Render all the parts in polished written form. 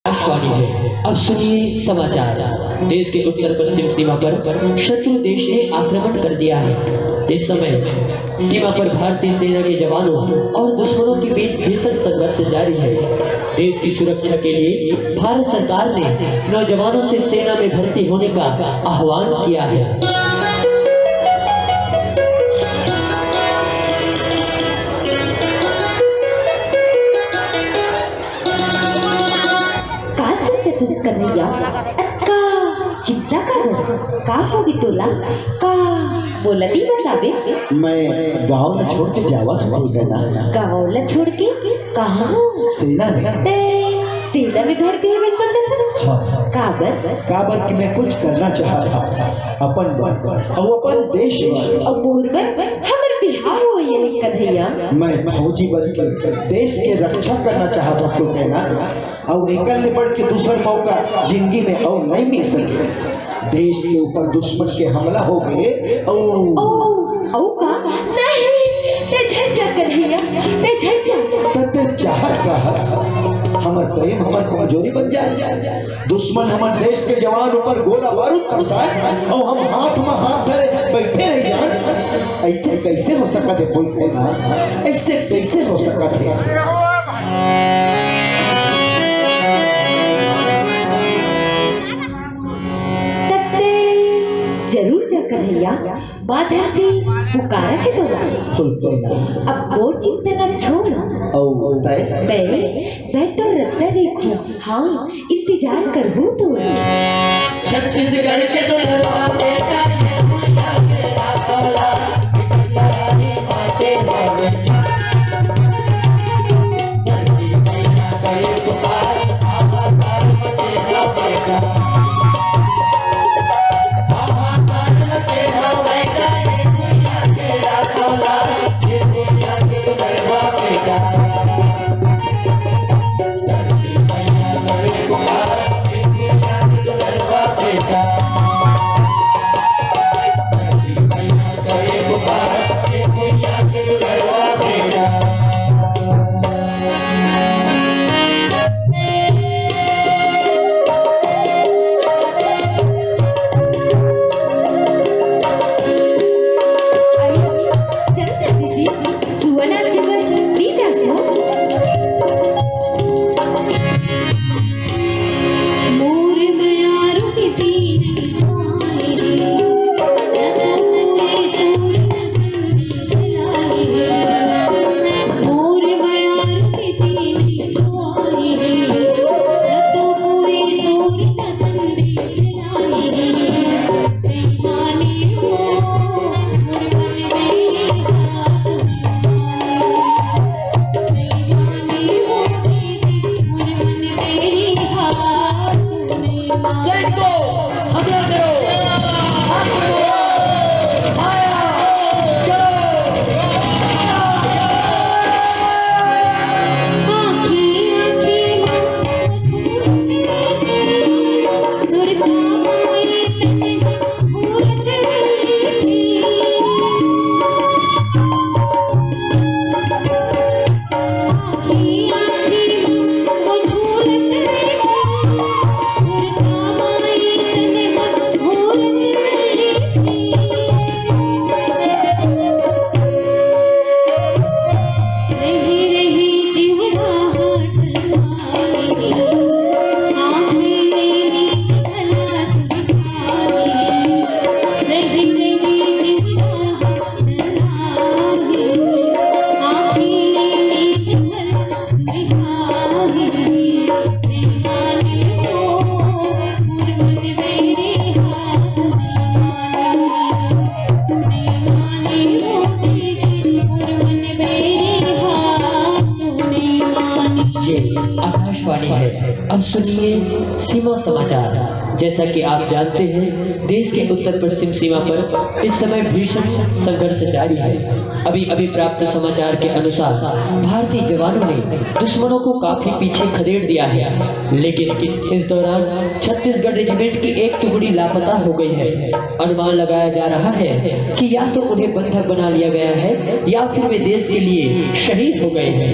आकाशवाणी है। अब सुनिए समाचार। देश के उत्तर पश्चिम सीमा पर शत्रु देश ने आक्रमण कर दिया है। इस समय सीमा पर भारतीय सेना के जवानों और दुश्मनों के बीच भीषण संघर्ष जारी है। देश की सुरक्षा के लिए भारत सरकार ने नौजवानों से सेना में भर्ती होने का आह्वान किया है। कन्हैया अक्का चिच्चा का होगी तोला का बोला दी बताबे। मैं गांव न छोड़ के जावा ना। गांव न छोड़ के कहाँ? सेना में। सेना में भर्ती है मैं सोचा था। हाँ। काबर कि मैं कुछ करना चाहता अपन देश और मोरबर हमर बिहार हो ये कन्हैया। मैं फौजी बन के देश के रक्षा करना चाहता तो कहना और एकल ने बढ़ के दूसरा मौका जिंदगी में और नहीं मिल सके। देश के ऊपर दुश्मन के हमला हो गए ओ का नहीं ते झझा कन्हैया ते झझा तते चाहत का हंस हमर प्रेम हमर कमजोरी बन जाए। दुश्मन हमर देश के जवान ऊपर गोला बारूद बरसाए और हम हाथ में हाथ धरे बैठे रह जान। ऐसे कैसे हो सकता है? कोई कहना ऐसे कैसे हो सकता है? जरूर जा कन्हैया बात रहती पुकारा के तो अब वो चिंता न छोड़। मैं तो रत्ता देखूं। हाँ इंतजार करूं तो छत्तीसगढ़ के दुल्हवा बेटा आकाशवाणी है। अब सुनिए सीमा समाचार। जैसा कि आप जानते हैं देश के उत्तर पश्चिम सीमा पर इस समय भीषण संघर्ष जारी है। अभी प्राप्त समाचार के अनुसार भारतीय जवानों ने दुश्मनों को काफी पीछे खदेड़ दिया है, लेकिन इस दौरान छत्तीसगढ़ रेजिमेंट की एक टुकड़ी लापता हो गई है। अनुमान लगाया जा रहा है कि या तो उन्हें बंधक बना लिया गया है या फिर वे देश के लिए शहीद हो गए हैं।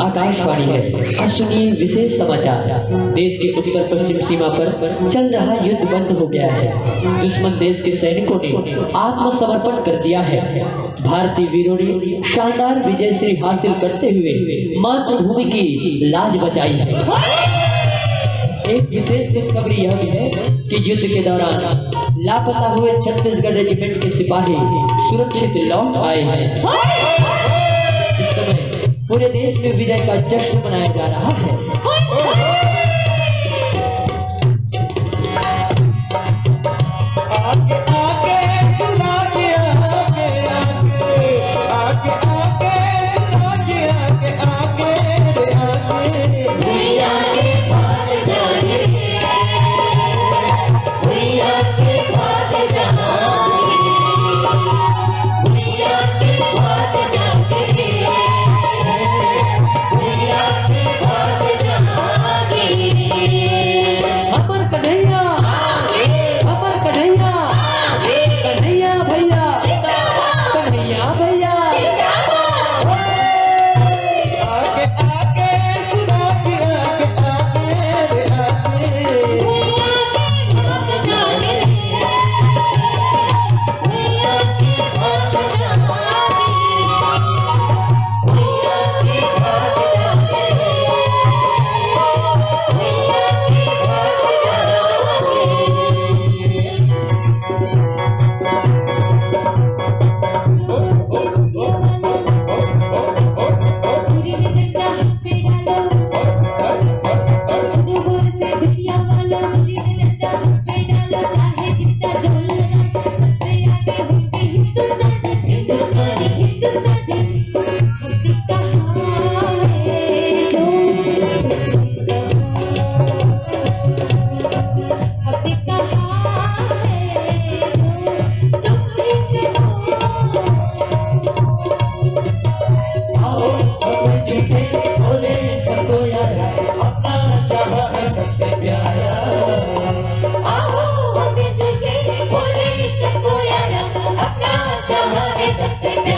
आकाशवाणी है। अब सुनिए विशेष समाचार। देश के उत्तर पश्चिम सीमा पर चल रहा युद्ध बंद हो गया है। दुश्मन देश के सैनिकों ने आत्मसमर्पण कर दिया है। भारतीय वीरों ने शानदार विजय श्री हासिल करते हुए मातृभूमि की लाज बचाई है। एक विशेष खुशखबरी यह भी है कि युद्ध के दौरान लापता हुए छत्तीसगढ़ रेजिमेंट के सिपाही सुरक्षित लौट आए हैं। इस समय पूरे देश में विजय का जश्न मनाया जा रहा है। सबसे